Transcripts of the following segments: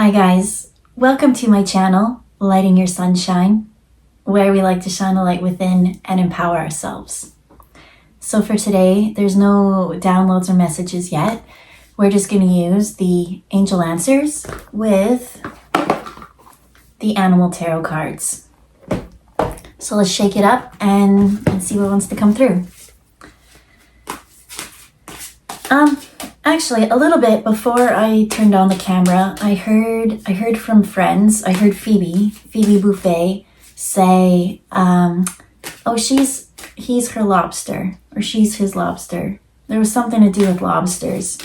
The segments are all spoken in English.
Hi guys, welcome to my channel, Lighting Your Sunshine, where we like to shine a light within and empower ourselves. So for today, there's no downloads or messages yet. We're just going to use the Angel Answers with the Animal Tarot cards. So let's shake it up and see what wants to come through. Actually, a little bit before I turned on the camera, I heard from friends. I heard Phoebe Buffet say, he's her lobster, or she's his lobster. There was something to do with lobsters.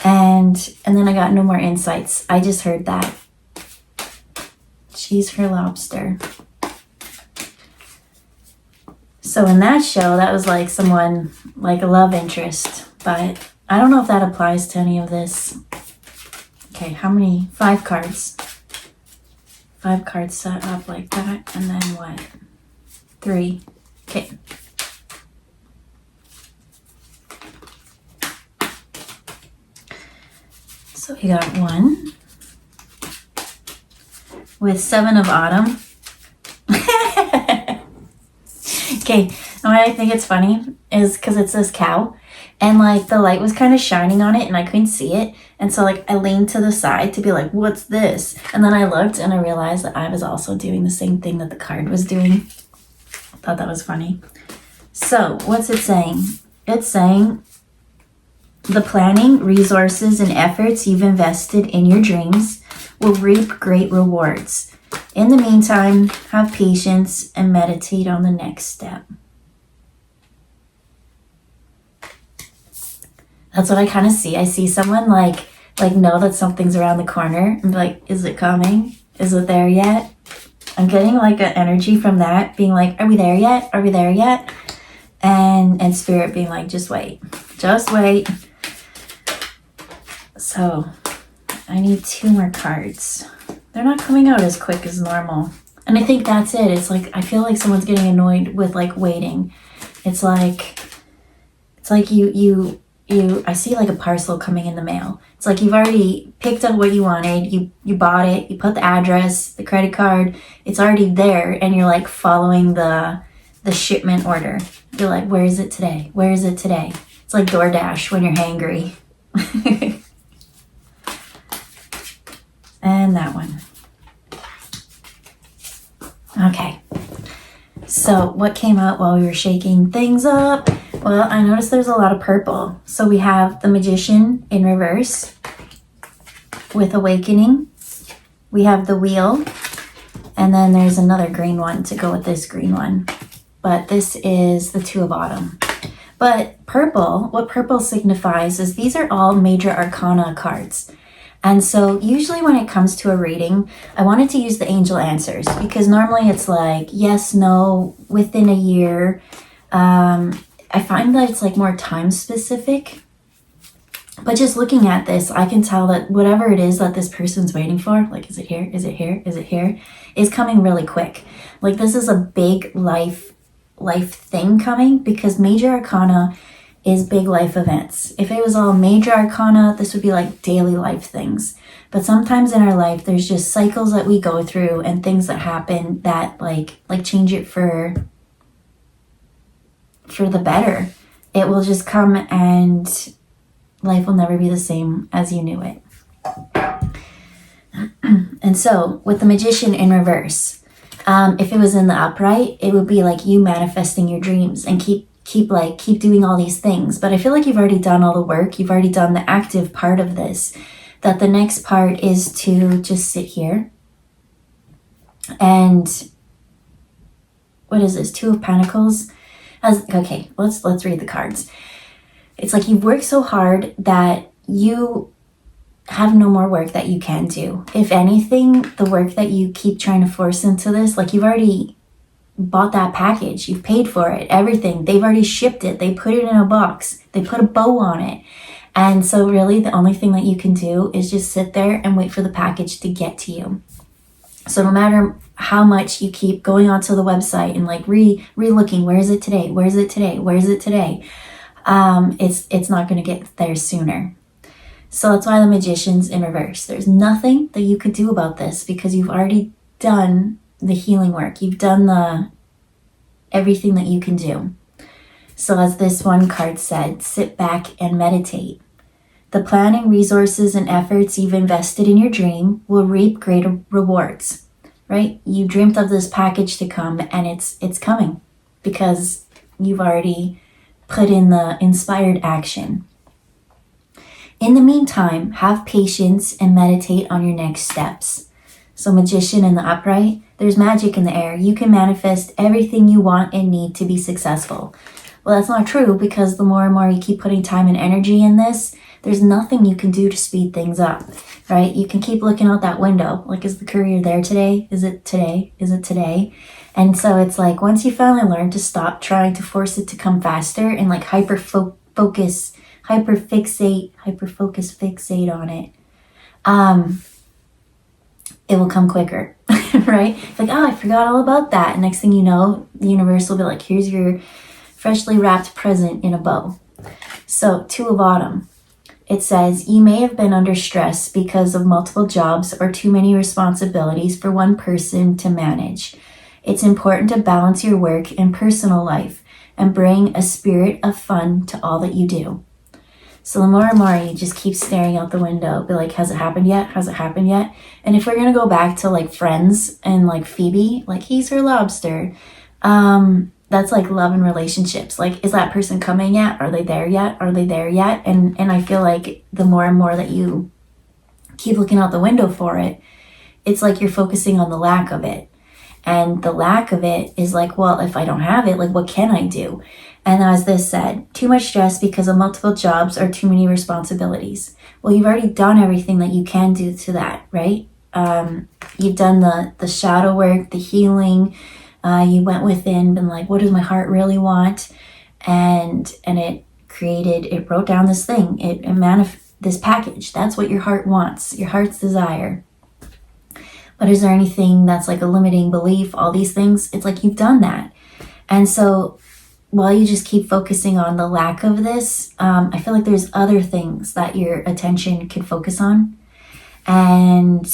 And then I got no more insights. I just heard that. She's her lobster. So in that show, that was like someone, like a love interest, but I don't know if that applies to any of this. Okay, how many? 5 cards. 5 cards set up like that, and then what? 3. Okay. So we got 1 with 7 of Autumn. Okay, and why I think it's funny is because it's this cow. And like the light was kind of shining on it and I couldn't see it. And so like I leaned to the side to be like, what's this? And then I looked and I realized that I was also doing the same thing that the card was doing. Thought that was funny. So what's it saying? It's saying the planning, resources, and efforts you've invested in your dreams will reap great rewards. In the meantime, have patience and meditate on the next step. That's what I kind of see. I see someone like know that something's around the corner and be like, is it coming? Is it there yet? I'm getting like an energy from that being like, are we there yet? Are we there yet? And spirit being like, just wait. Just wait. So I need 2 more cards. They're not coming out as quick as normal. And I think that's it. It's like, I feel like someone's getting annoyed with like waiting. It's like you I see like a parcel coming in the mail. It's like you've already picked up what you wanted. You bought it. You put the address, the credit card. It's already there, and you're like following the shipment order. You're like, where is it today? Where is it today? It's like DoorDash when you're hangry. And that one. Okay. So what came out while we were shaking things up? Well, I noticed there's a lot of purple. So we have the Magician in reverse with Awakening. We have the Wheel. And then there's another green one to go with this green one. But this is the 2 of Autumn. But purple, what purple signifies is these are all major arcana cards. And so usually when it comes to a reading, I wanted to use the Angel Answers because normally it's like yes, no, within a year. I find that it's like more time specific. But just looking at this, I can tell that whatever it is that this person's waiting for, like is it here, is it here, is it here, is coming really quick. Like this is a big life thing coming because major arcana is big life events. If it was all major arcana, this would be like daily life things. But sometimes in our life, there's just cycles that we go through and things that happen that like change it for the better. It will just come and life will never be the same as you knew it. And so with the Magician in reverse, if it was in the upright, it would be like you manifesting your dreams and keep doing all these things. But I feel like you've already done all the work. You've already done the active part of this. That the next part is to just sit here. And what is this? 2 of Pentacles. Okay, let's read the cards. It's like you've worked so hard that you have no more work that you can do. If anything, the work that you keep trying to force into this, like you've already bought that package, you've paid for it, everything. They've already shipped it. They put it in a box. They put a bow on it. And so really the only thing that you can do is just sit there and wait for the package to get to you. So no matter how much you keep going onto the website and like re-looking, where is it today? Where is it today? Where is it today? It's not going to get there sooner. So that's why the Magician's in reverse. There's nothing that you could do about this because you've already done the healing work. You've done everything that you can do. So as this one card said, sit back and meditate. The planning, resources, and efforts you've invested in your dream will reap greater rewards, right? You dreamt of this package to come, and it's coming because you've already put in the inspired action. In the meantime, have patience and meditate on your next steps. So Magician in the upright, there's magic in the air. You can manifest everything you want and need to be successful. Well, that's not true because the more and more you keep putting time and energy in this, there's nothing you can do to speed things up, right? You can keep looking out that window. Like, is the courier there today? Is it today? Is it today? And so it's like once you finally learn to stop trying to force it to come faster and like hyper-focus, fixate on it, it will come quicker, right? Like, oh, I forgot all about that. And next thing you know, the universe will be like, here's your freshly wrapped present in a bow. So, Two of Autumn. It says, you may have been under stress because of multiple jobs or too many responsibilities for one person to manage. It's important to balance your work and personal life and bring a spirit of fun to all that you do. So the more and more you just keep staring out the window, be like, has it happened yet? Has it happened yet? And if we're going to go back to like Friends and like Phoebe, like he's her lobster, that's like love and relationships. Like, is that person coming yet? Are they there yet? Are they there yet? And I feel like the more and more that you keep looking out the window for it, it's like you're focusing on the lack of it. And the lack of it is like, well, if I don't have it, like, what can I do? And as this said, too much stress because of multiple jobs or too many responsibilities. Well, you've already done everything that you can do to that, right? You've done the shadow work, the healing. You went within, been like, what does my heart really want? And it wrote down this thing. This package. That's what your heart wants, your heart's desire. But is there anything that's like a limiting belief? All these things, it's like you've done that. And so while you just keep focusing on the lack of this, I feel like there's other things that your attention can focus on. And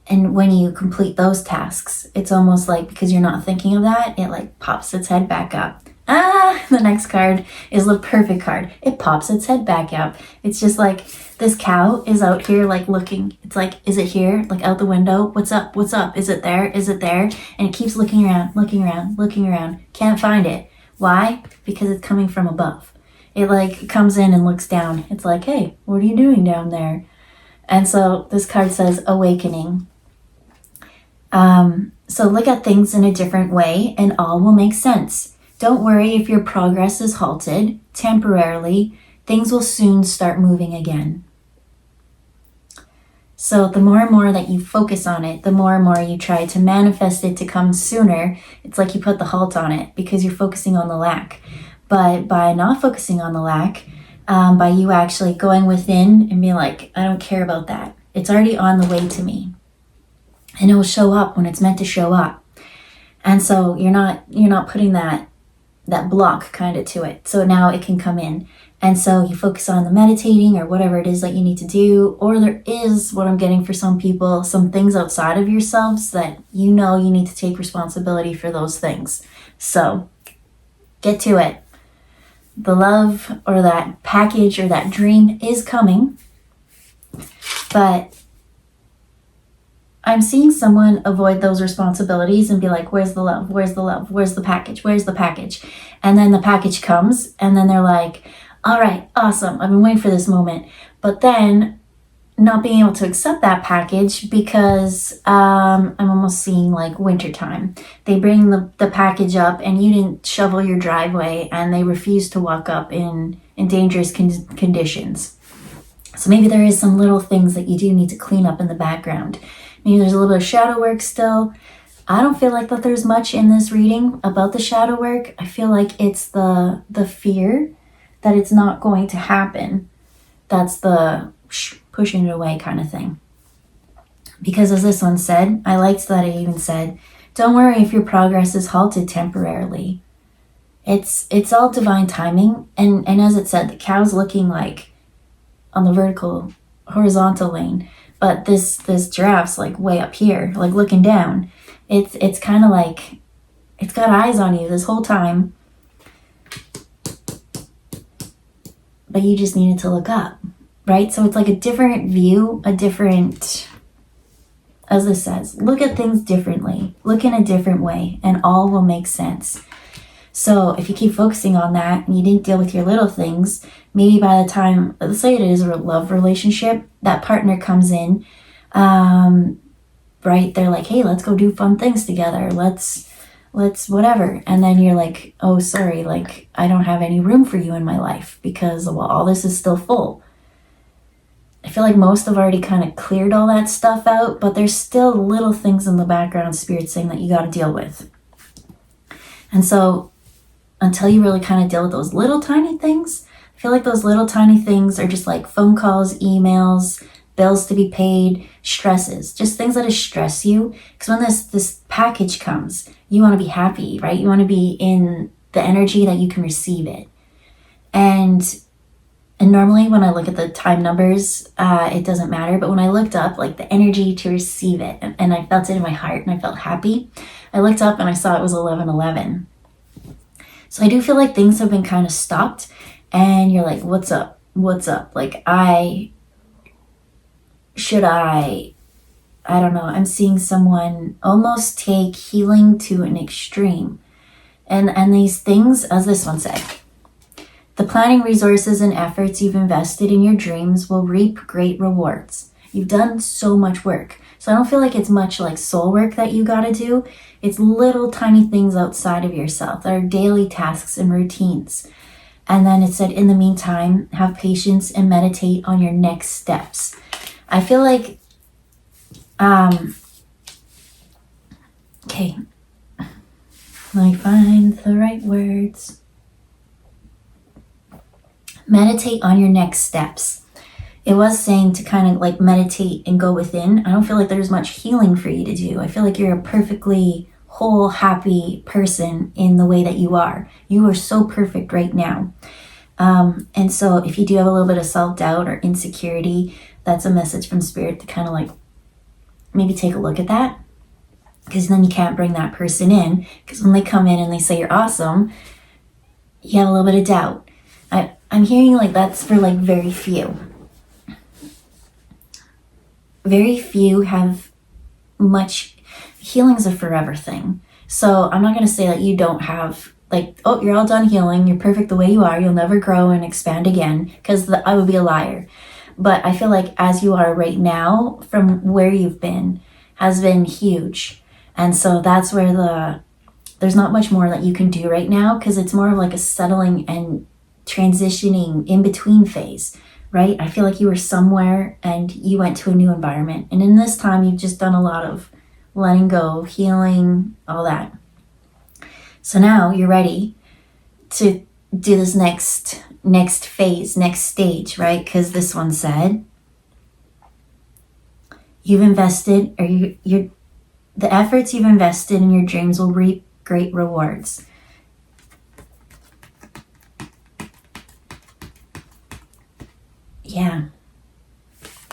when you complete those tasks, it's almost like because you're not thinking of that, it like pops its head back up. The next card is the perfect card. It pops its head back up. It's just like this cow is out here like looking. It's like, is it here? Like out the window? What's up? What's up? Is it there? Is it there? And it keeps looking around. Can't find it. Why? Because it's coming from above. It like comes in and looks down. It's like, hey, what are you doing down there? And so this card says awakening. So look at things in a different way and all will make sense. Don't worry if your progress is halted temporarily. Things will soon start moving again. So the more and more that you focus on it, the more and more you try to manifest it to come sooner, it's like you put the halt on it because you're focusing on the lack. But by not focusing on the lack, by you actually going within and being like, I don't care about that. It's already on the way to me. And it will show up when it's meant to show up. And so you're not putting that block kind of to it. So now it can come in. And so you focus on the meditating or whatever it is that you need to do. Or there is, what I'm getting for some people, some things outside of yourselves that you need to take responsibility for those things. So get to it. The love or that package or that dream is coming. But I'm seeing someone avoid those responsibilities and be like, where's the love? Where's the love? Where's the package? Where's the package? And then the package comes and then they're like, all right, awesome. I've been waiting for this moment. But then not being able to accept that package because I'm almost seeing like wintertime. They bring the package up and you didn't shovel your driveway and they refuse to walk up in dangerous conditions. So maybe there is some little things that you do need to clean up in the background. Maybe there's a little bit of shadow work still. I don't feel like that there's much in this reading about the shadow work. I feel like it's the fear that it's not going to happen. That's the pushing it away kind of thing. Because as this one said, I liked that it even said, don't worry if your progress is halted temporarily. It's all divine timing. And as it said, the cow's looking like, on the horizontal lane, but this giraffe's like way up here, like looking down. It's kind of like it's got eyes on you this whole time, but you just needed to look up, right? So it's like a different view, a different, as this says, look at things differently, look in a different way, and all will make sense. So if you keep focusing on that and you didn't deal with your little things, maybe by the time, let's say it is a love relationship, that partner comes in, right? They're like, hey, let's go do fun things together. Let's whatever. And then you're like, oh, sorry, like I don't have any room for you in my life because, well, all this is still full. I feel like most have already kind of cleared all that stuff out, but there's still little things in the background, Spirit saying that you got to deal with. And so until you really kind of deal with those little tiny things, I feel like those little tiny things are just like phone calls, emails, bills to be paid, stresses, just things that stress you. Because when this package comes, you want to be happy, right? You want to be in the energy that you can receive it. And normally when I look at the time numbers, it doesn't matter. But when I looked up like the energy to receive it, and I felt it in my heart and I felt happy, I looked up and I saw it was 11:11. So I do feel like things have been kind of stopped and you're like, what's up? What's up? Like I don't know. I'm seeing someone almost take healing to an extreme. And these things, as this one said, the planning, resources, and efforts you've invested in your dreams will reap great rewards. You've done so much work. So I don't feel like it's much like soul work that you got to do. It's little tiny things outside of yourself that are daily tasks and routines. And then it said, in the meantime, have patience and meditate on your next steps. I feel like, okay, let me find the right words. Meditate on your next steps. It was saying to kind of like meditate and go within. I don't feel like there's much healing for you to do. I feel like you're a perfectly whole, happy person in the way that you are. You are so perfect right now. And so if you do have a little bit of self-doubt or insecurity, that's a message from Spirit to kind of like maybe take a look at that. Because then you can't bring that person in. Because when they come in and they say you're awesome, you have a little bit of doubt. I'm hearing like that's for like very few. Very few have much. Healing's a forever thing. So I'm not going to say that you don't have like, oh, you're all done healing. You're perfect the way you are. You'll never grow and expand again, because I would be a liar. But I feel like as you are right now, from where you've been, has been huge. And so that's where there's not much more that you can do right now, because it's more of like a settling and transitioning in between phase, right? I feel like you were somewhere and you went to a new environment. And in this time, you've just done a lot of letting go, healing, all that. So now you're ready to do this next phase, next stage, right? Because this one said, you've invested, or the efforts you've invested in your dreams will reap great rewards. Yeah.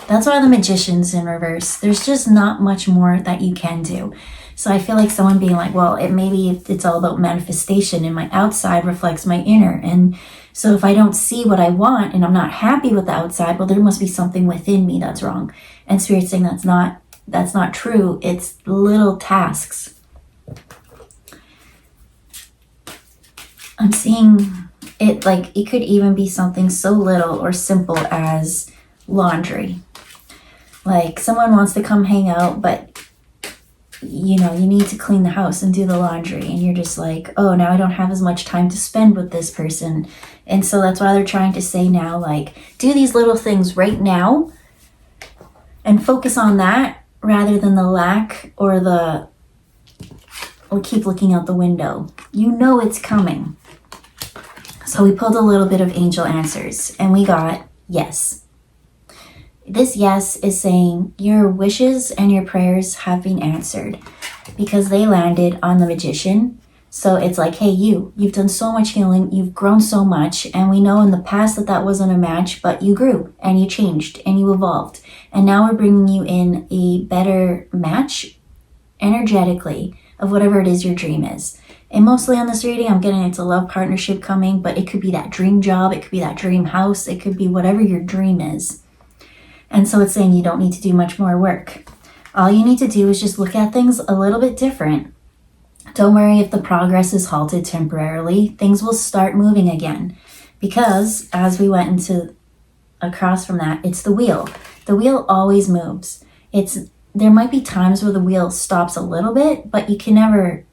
That's why the Magician's in reverse. There's just not much more that you can do. So I feel like someone being like, well, maybe it's all about manifestation and my outside reflects my inner. And so if I don't see what I want and I'm not happy with the outside, well, there must be something within me that's wrong. And Spirit's saying that's not true. It's little tasks. I'm seeing it like it could even be something so little or simple as laundry. Like someone wants to come hang out, but you need to clean the house and do the laundry, and you're just like, oh, now I don't have as much time to spend with this person. And so that's why they're trying to say now, like, do these little things right now and focus on that rather than the lack or keep looking out the window. You know it's coming. So we pulled a little bit of angel answers and we got yes. This yes is saying your wishes and your prayers have been answered, because they landed on the Magician, So it's like, hey, you've done so much healing, you've grown so much, and we know in the past that that wasn't a match, but you grew and you changed and you evolved. And now we're bringing you in a better match energetically of whatever it is your dream is. And mostly on this reading, I'm getting it's a love partnership coming, but it could be that dream job, it could be that dream house, it could be whatever your dream is. And so it's saying you don't need to do much more work. All you need to do is just look at things a little bit different. Don't worry if the progress is halted temporarily. Things will start moving again. Because as we went into across from that, it's the wheel. The wheel always moves. There might be times where the wheel stops a little bit, but you can never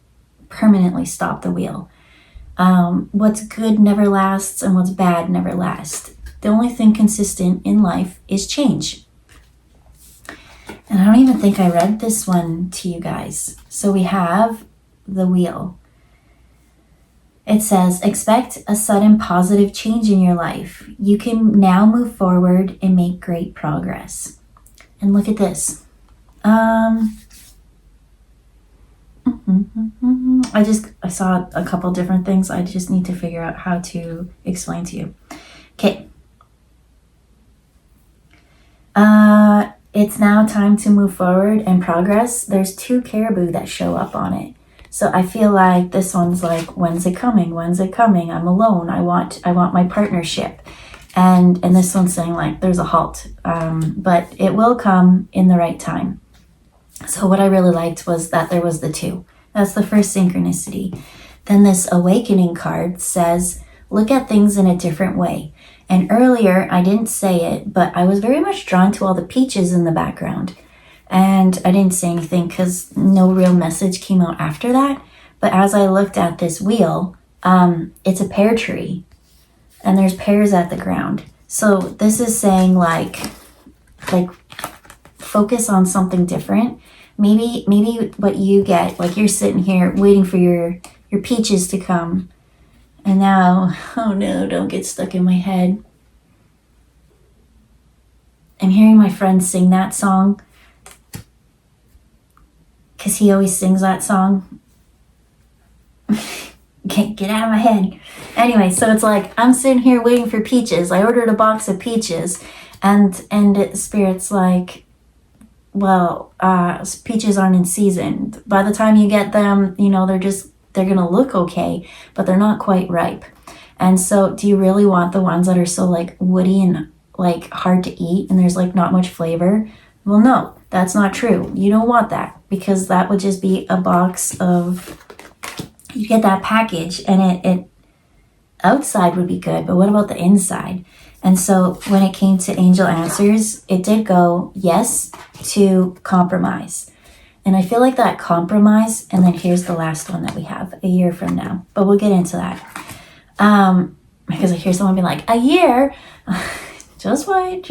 permanently stop the wheel. What's good never lasts and what's bad never lasts. The only thing consistent in life is change. And I don't even think I read this one to you guys. So we have the wheel. It says, expect a sudden positive change in your life. You can now move forward and make great progress. And look at this. I saw a couple different things. I just need to figure out how to explain to you. Okay. It's now time to move forward and progress. There's 2 caribou that show up on it. So I feel like this one's like, when's it coming? When's it coming? I'm alone. I want my partnership. And this one's saying like, there's a halt. But it will come in the right time. So what I really liked was that there was the 2. That's the first synchronicity. Then this awakening card says, look at things in a different way. And earlier, I didn't say it, but I was very much drawn to all the peaches in the background. And I didn't say anything because no real message came out after that. But as I looked at this wheel, it's a pear tree. And there's pears at the ground. So this is saying like focus on something different. Maybe what you get, like you're sitting here waiting for your peaches to come. And now, oh no, don't get stuck in my head. I'm hearing my friend sing that song. Because he always sings that song. Get out of my head. Anyway, so it's like, I'm sitting here waiting for peaches. I ordered a box of peaches. And Spirit's like, well, peaches aren't in season. By the time you get them, they're going to look okay, but they're not quite ripe. And so do you really want the ones that are so like woody and like hard to eat and there's like not much flavor? Well, no, that's not true. You don't want that because that would just be a box of, you get that package and it outside would be good, but what about the inside? And so when it came to angel answers, it did go yes to compromise. And I feel like that compromise, and then here's the last one that we have, a year from now. But we'll get into that. Because I hear someone be like, a year? Just wait.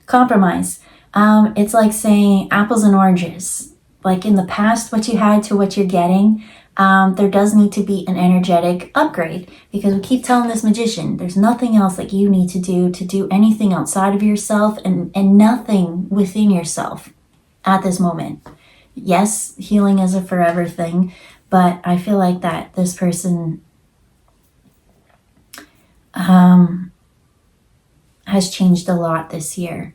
Compromise. It's like saying apples and oranges. Like in the past, what you had to what you're getting, there does need to be an energetic upgrade. Because we keep telling this magician, there's nothing else that you need to do anything outside of yourself and nothing within yourself at this moment. Yes, healing is a forever thing, but I feel like that this person has changed a lot this year.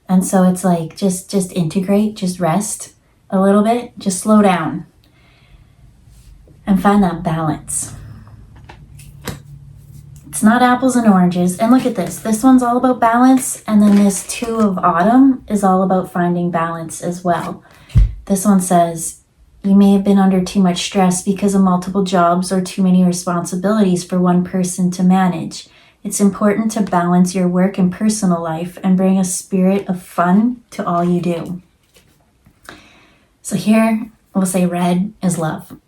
And so it's like, just integrate, just rest a little bit, just slow down and find that balance. It's not apples and oranges. And look at this. This one's all about balance. And then this 2 of autumn is all about finding balance as well. This one says, you may have been under too much stress because of multiple jobs or too many responsibilities for one person to manage. It's important to balance your work and personal life and bring a spirit of fun to all you do. So here we'll say red is love.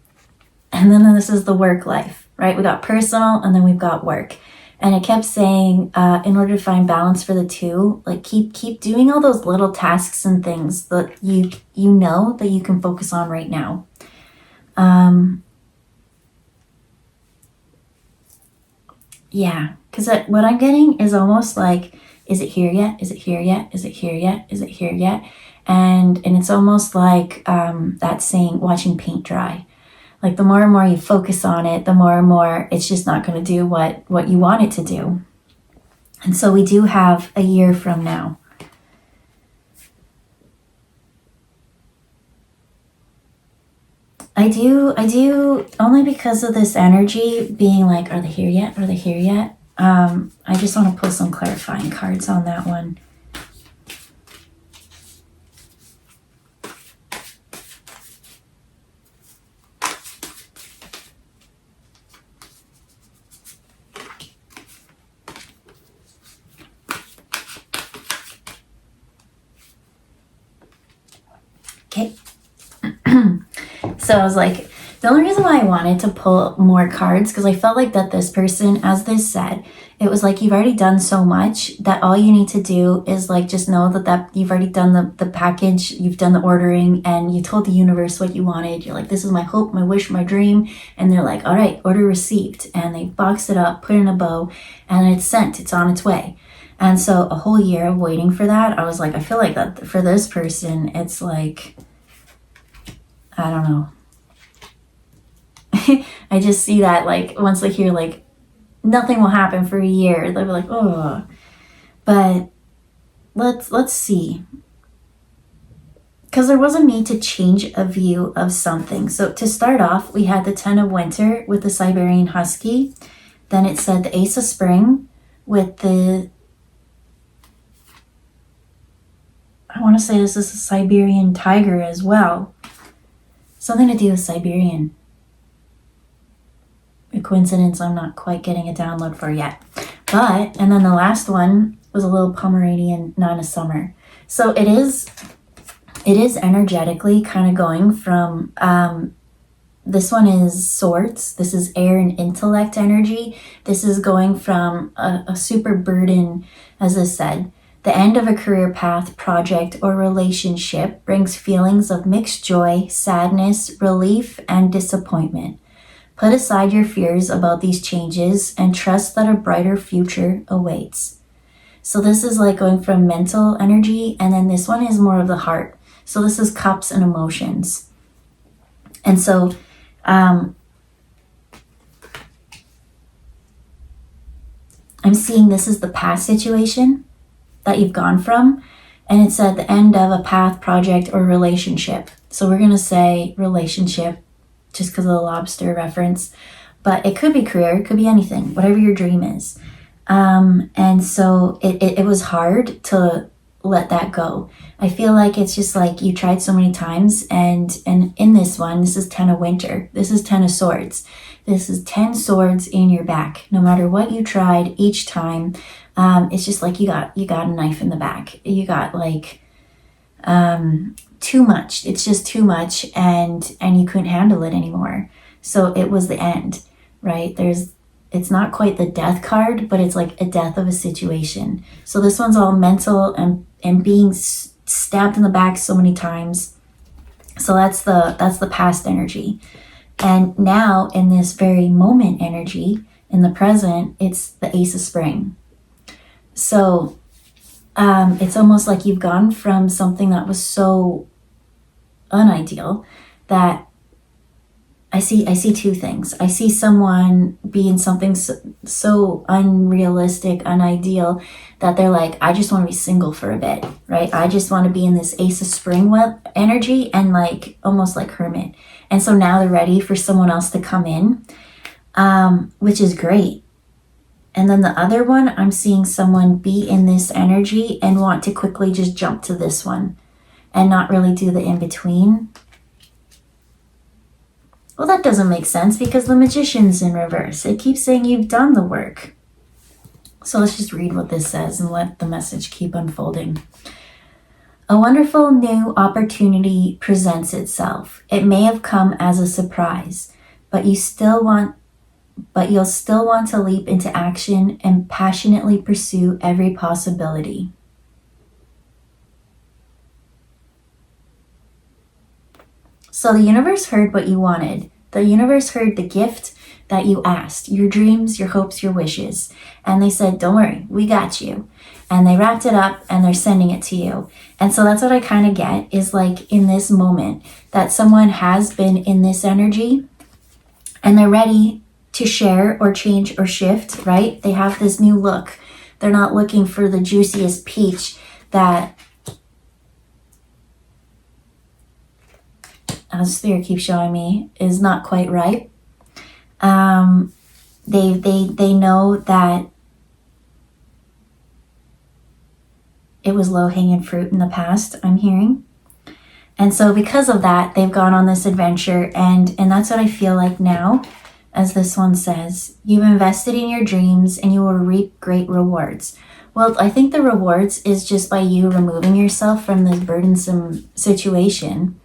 And then this is the work life, right? We got personal and then we've got work. And it kept saying, in order to find balance for the 2, like keep doing all those little tasks and things that you know that you can focus on right now. Yeah, because what I'm getting is almost like is it here yet? Is it here yet? Is it here yet? Is it here yet? And it's almost like that saying, watching paint dry. Like the more and more you focus on it, the more and more it's just not going to do what you want it to do. And so we do have a year from now. I do, only because of this energy being like, are they here yet? Are they here yet? I just want to pull some clarifying cards on that one. Okay. So I was like, the only reason why I wanted to pull more cards, because I felt like that this person, as this said, it was like you've already done so much that all you need to do is like just know that you've already done the package, you've done the ordering, and you told the universe what you wanted. You're like, this is my hope, my wish, my dream. And they're like, all right, order received. And they boxed it up, put it in a bow, and it's sent. It's on its way. And so a whole year of waiting for that, I was like, I feel like that for this person, it's like, I don't know. I just see that like once they hear like nothing will happen for a year, they'll be like, oh. But let's see. Because there was a need to change a view of something. So to start off, we had the 10 of Winter with the Siberian Husky. Then it said the Ace of Spring with the, I want to say this is a Siberian Tiger as well. Something to do with Siberian. A coincidence I'm not quite getting a download for yet. But, and then the last one was a little Pomeranian Nine of Summer. So it is energetically kind of going from, this one is Swords. This is air and intellect energy. This is going from a super burden, as I said. The end of a career path, project, or relationship brings feelings of mixed joy, sadness, relief, and disappointment. Put aside your fears about these changes and trust that a brighter future awaits. So this is like going from mental energy, and then this one is more of the heart. So this is cups and emotions. And so I'm seeing this is the past situation that you've gone from, and it's at the end of a path, project, or relationship. So we're going to say relationship just because of the lobster reference, but it could be career, it could be anything, whatever your dream is. And so it was hard to let that go. I feel like it's just like you tried so many times, and in this one, this is 10 of Winter, this is 10 of Swords. This is 10 swords in your back. No matter what you tried each time, it's just like you got a knife in the back. You got like too much. It's just too much, and you couldn't handle it anymore. So it was the end, right? It's not quite the death card, but it's like a death of a situation. So this one's all mental and being stabbed in the back so many times. So that's the past energy. And now in this very moment energy, in the present, it's the Ace of Spring. So it's almost like you've gone from something that was so unideal that I see two things. I see someone being something so unrealistic, unideal, that they're like, I just want to be single for a bit, right? I just want to be in this Ace of Spring web energy and like almost like hermit. And so now they're ready for someone else to come in, which is great. And then the other one, I'm seeing someone be in this energy and want to quickly just jump to this one and not really do the in-between. Well, that doesn't make sense because the Magician's in reverse. It keeps saying you've done the work. So let's just read what this says and let the message keep unfolding. A wonderful new opportunity presents itself. It may have come as a surprise, but you'll still want to leap into action and passionately pursue every possibility. So the universe heard what you wanted. The universe heard the gift that you asked, your dreams, your hopes, your wishes. And they said, don't worry, we got you. and they wrapped it up and they're sending it to you. And so that's what I kind of get, is like in this moment that someone has been in this energy and they're ready to share or change or shift, right? They have this new look. They're not looking for the juiciest peach that Spirit keeps showing me is not quite ripe. They know that it was low-hanging fruit in the past, I'm hearing. And so because of that, they've gone on this adventure, and that's what I feel like now, as this one says, you've invested in your dreams and you will reap great rewards. Well, I think the rewards is just by you removing yourself from this burdensome situation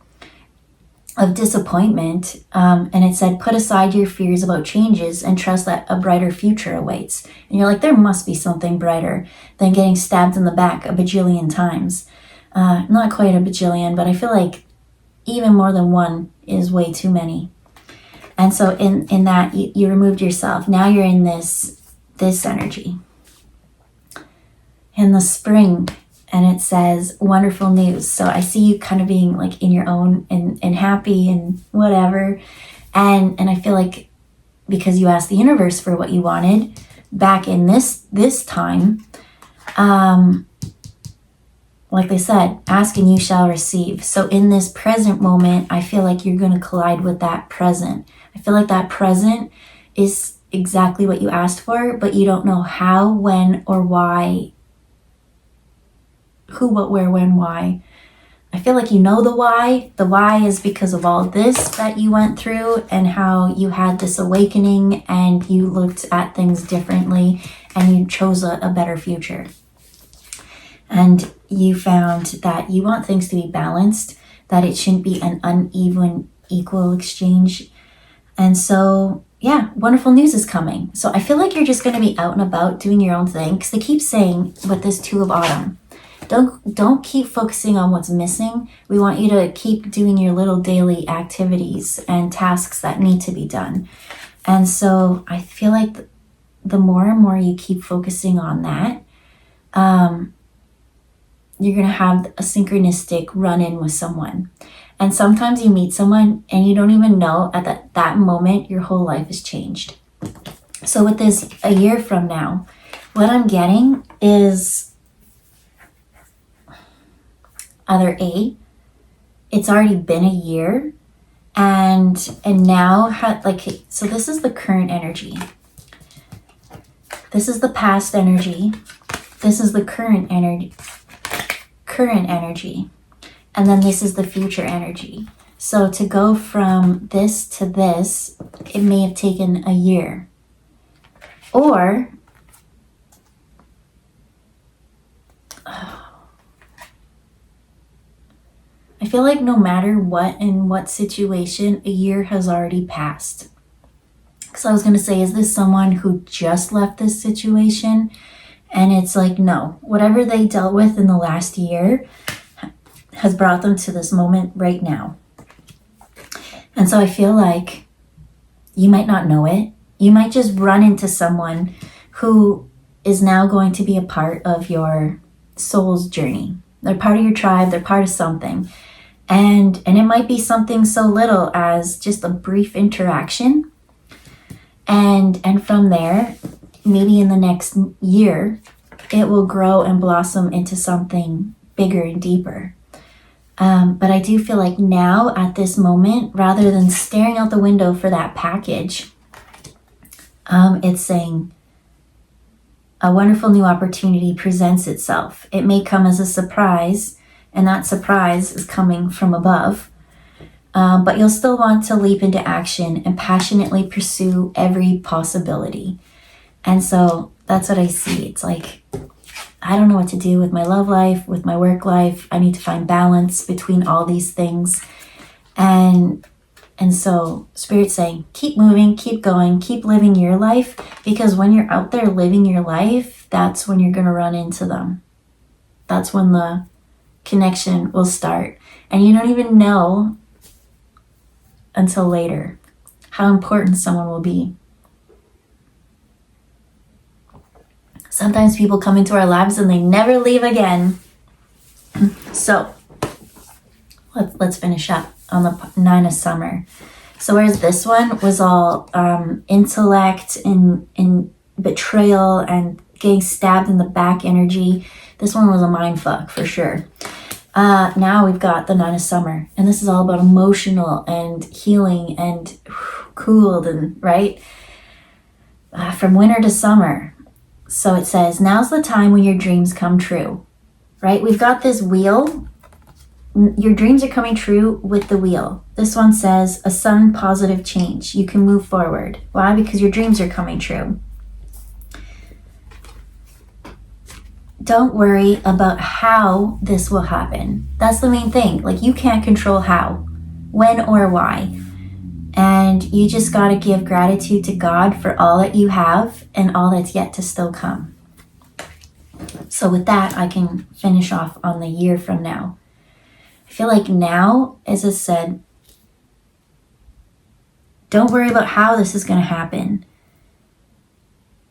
of disappointment. And it said, put aside your fears about changes and trust that a brighter future awaits. And you're like, there must be something brighter than getting stabbed in the back a bajillion times. Not quite a bajillion, but I feel like even more than one is way too many. And so in that, you removed yourself. Now you're in this energy. In the spring, and it says wonderful news. So I see you kind of being like in your own and happy and whatever. And I feel like because you asked the universe for what you wanted back in this time, like they said, ask and you shall receive. So in this present moment, I feel like you're going to collide with that present. I feel like that present is exactly what you asked for, but you don't know how, when, or why. Who, what, where, when, why. I feel like you know the why. The why is because of all this that you went through and how you had this awakening and you looked at things differently and you chose a better future. And you found that you want things to be balanced, that it shouldn't be an uneven, equal exchange. And so, yeah, wonderful news is coming. So I feel like you're just going to be out and about doing your own thing, because they keep saying with this Two of Autumn, don't keep focusing on what's missing. We want you to keep doing your little daily activities and tasks that need to be done. And so I feel like the more and more you keep focusing on that, you're going to have a synchronistic run-in with someone. And sometimes you meet someone and you don't even know at that moment your whole life has changed. So with this, a year from now, what I'm getting is either A, it's already been a year, and now so this is the current energy. This is the past energy. This is the current energy. And then this is the future energy. So to go from this to this, it may have taken a year. Or I feel like no matter what, in what situation, a year has already passed. Because I was going to say, is this someone who just left this situation? And it's like, no, whatever they dealt with in the last year has brought them to this moment right now. And so I feel like you might not know it. You might just run into someone who is now going to be a part of your soul's journey. They're part of your tribe. They're part of something. And it might be something so little as just a brief interaction. And from there, maybe in the next year, it will grow and blossom into something bigger and deeper. But I do feel like now, at this moment, rather than staring out the window for that package, it's saying a wonderful new opportunity presents itself. It may come as a surprise, and that surprise is coming from above. But you'll still want to leap into action and passionately pursue every possibility. And so that's what I see. It's like, I don't know what to do with my love life, with my work life. I need to find balance between all these things. And so Spirit's saying, keep moving, keep going, keep living your life, because when you're out there living your life, that's when you're going to run into them. That's when the connection will start. And you don't even know until later how important someone will be. Sometimes people come into our lives and they never leave again. So let's finish up on the 9 of summer. So whereas this one was all intellect and betrayal and getting stabbed in the back energy, this one was a mind fuck for sure. Now we've got the 9 of summer, and this is all about emotional and healing and cooled and right from winter to summer. So it says, now's the time when your dreams come true, right? We've got this wheel. Your dreams are coming true with the wheel. This one says a sudden positive change. You can move forward. Why? Because your dreams are coming true. Don't worry about how this will happen. That's the main thing. Like, you can't control how, when, or why. And you just got to give gratitude to God for all that you have and all that's yet to still come. So with that, I can finish off on the year from now. I feel like now, as I said, don't worry about how this is going to happen.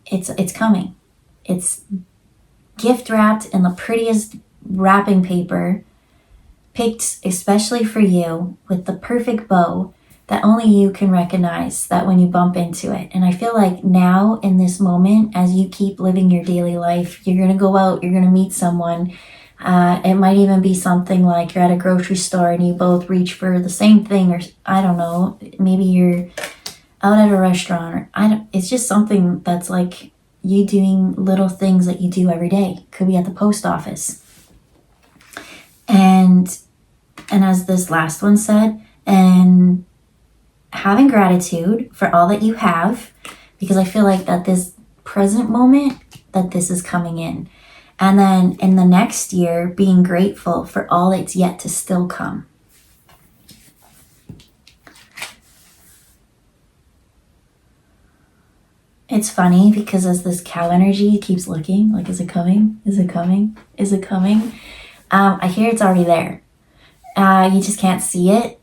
It's coming. It's gift wrapped in the prettiest wrapping paper, picked especially for you with the perfect bow that only you can recognize that when you bump into it. And I feel like now in this moment, as you keep living your daily life, you're going to go out, you're going to meet someone. It might even be something like you're at a grocery store and you both reach for the same thing, or I don't know, maybe you're out at a restaurant, or it's just something that's like you doing little things that you do every day. Could be at the post office. And as this last one said, and having gratitude for all that you have, because I feel like that this present moment, that this is coming in. And then in the next year, being grateful for all that's yet to still come. It's funny because as this cow energy keeps looking, like, is it coming? Is it coming? Is it coming? I hear it's already there. You just can't see it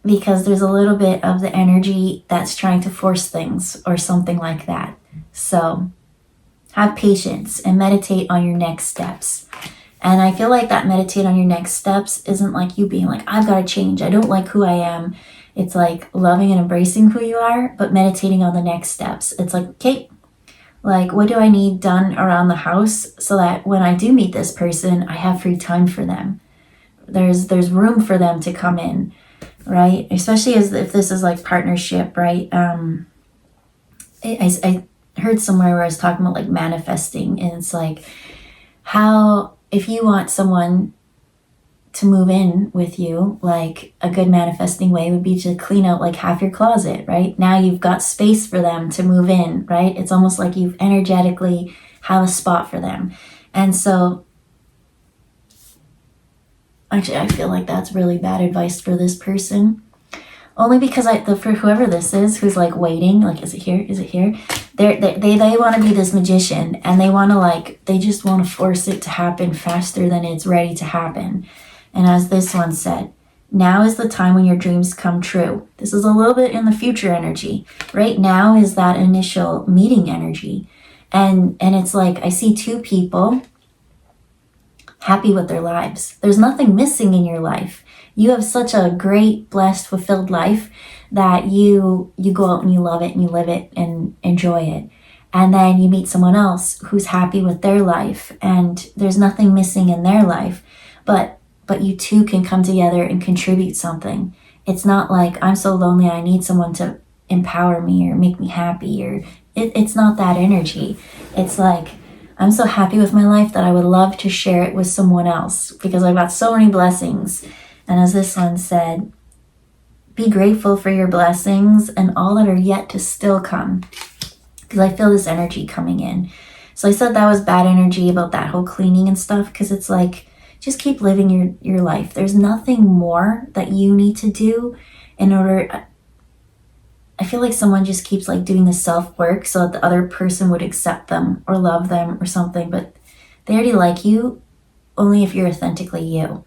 because there's a little bit of the energy that's trying to force things or something like that. So have patience and meditate on your next steps. And I feel like that meditate on your next steps isn't like you being like, I've got to change. I don't like who I am. It's like loving and embracing who you are, but meditating on the next steps. It's like, okay, like, what do I need done around the house so that when I do meet this person, I have free time for them. There's room for them to come in, right? Especially as if this is like partnership, right? I heard somewhere where I was talking about like manifesting, and it's like how if you want someone to move in with you, like a good manifesting way would be to clean out like half your closet, right? Now you've got space for them to move in, right? It's almost like you've energetically have a spot for them. And so actually I feel like that's really bad advice for this person. Only because for whoever this is who's like waiting, like, is it here? Is it here? They want to be this magician, and they want to they just want to force it to happen faster than it's ready to happen. And as this one said, now is the time when your dreams come true. This is a little bit in the future energy. Right now is that initial meeting energy. And it's like, I see two people happy with their lives. There's nothing missing in your life. You have such a great, blessed, fulfilled life that you go out and you love it and you live it and enjoy it. And then you meet someone else who's happy with their life and there's nothing missing in their life. But you two can come together and contribute something. It's not like I'm so lonely I need someone to empower me or make me happy, or it's not that energy. It's like I'm so happy with my life that I would love to share it with someone else because I've got so many blessings. And as this one said, be grateful for your blessings and all that are yet to still come, because I feel this energy coming in. So I said that was bad energy about that whole cleaning and stuff, because it's like, just keep living your life. There's nothing more that you need to do in order. I feel like someone just keeps like doing the self-work so that the other person would accept them or love them or something, but they already like you only if you're authentically you,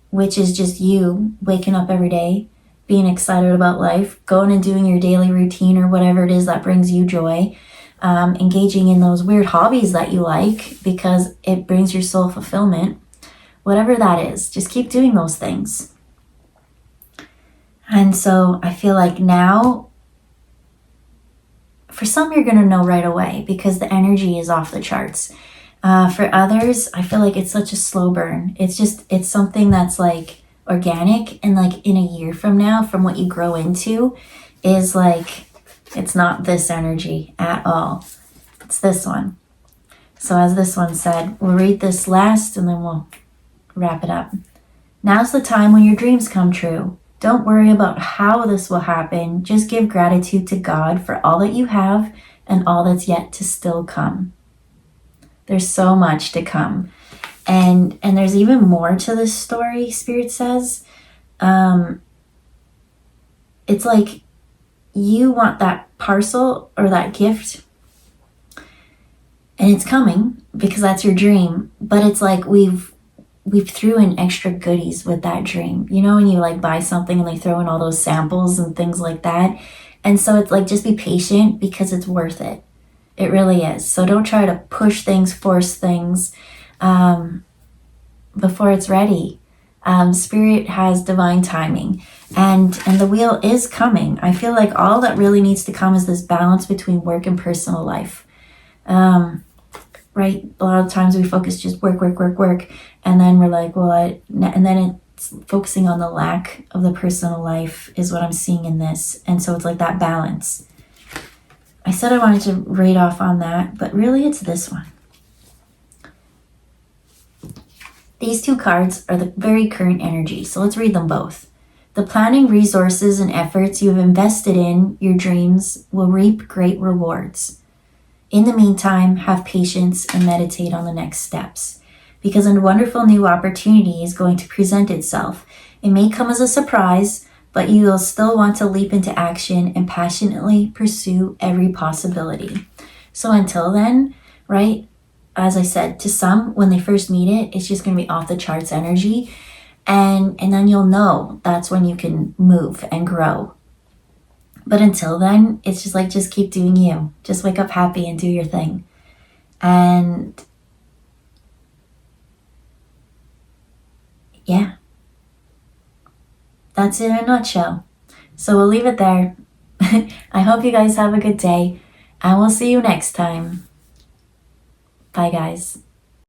which is just you waking up every day, being excited about life, going and doing your daily routine or whatever it is that brings you joy, engaging in those weird hobbies that you like because it brings your soul fulfillment. Whatever that is, just keep doing those things. And so I feel like now, for some, you're going to know right away because the energy is off the charts. For others, I feel like it's such a slow burn. It's something that's like organic, and like in a year from now, from what you grow into, is like, it's not this energy at all. It's this one. So as this one said, we'll read this last and then we'll wrap it up. Now's the time when your dreams come true. Don't worry about how this will happen. Just give gratitude to God for all that you have and all that's yet to still come. There's so much to come. And there's even more to this story, Spirit says. It's like you want that parcel or that gift, and it's coming because that's your dream. But it's like we've threw in extra goodies with that dream. You know, when you like buy something and they throw in all those samples and things like that. And so it's like, just be patient because it's worth it. It really is. So don't try to push things, force things before it's ready. Spirit has divine timing, and the wheel is coming. I feel like all that really needs to come is this balance between work and personal life. Right? A lot of times we focus just work, and then we're like, and then it's focusing on the lack of the personal life is what I'm seeing in this. And so it's like that balance. I said I wanted to read off on that, but really it's this one. These two cards are the very current energy, so let's read them both. The planning, resources, and efforts you have invested in your dreams will reap great rewards. In the meantime, have patience and meditate on the next steps, because a wonderful new opportunity is going to present itself. It may come as a surprise, but you will still want to leap into action and passionately pursue every possibility. So until then, right, as I said, to some, when they first meet it, it's just going to be off the charts energy. And then you'll know that's when you can move and grow. But until then, it's just like, just keep doing you. Just wake up happy and do your thing. And yeah, that's it in a nutshell. So we'll leave it there. I hope you guys have a good day, and we'll see you next time. Bye, guys.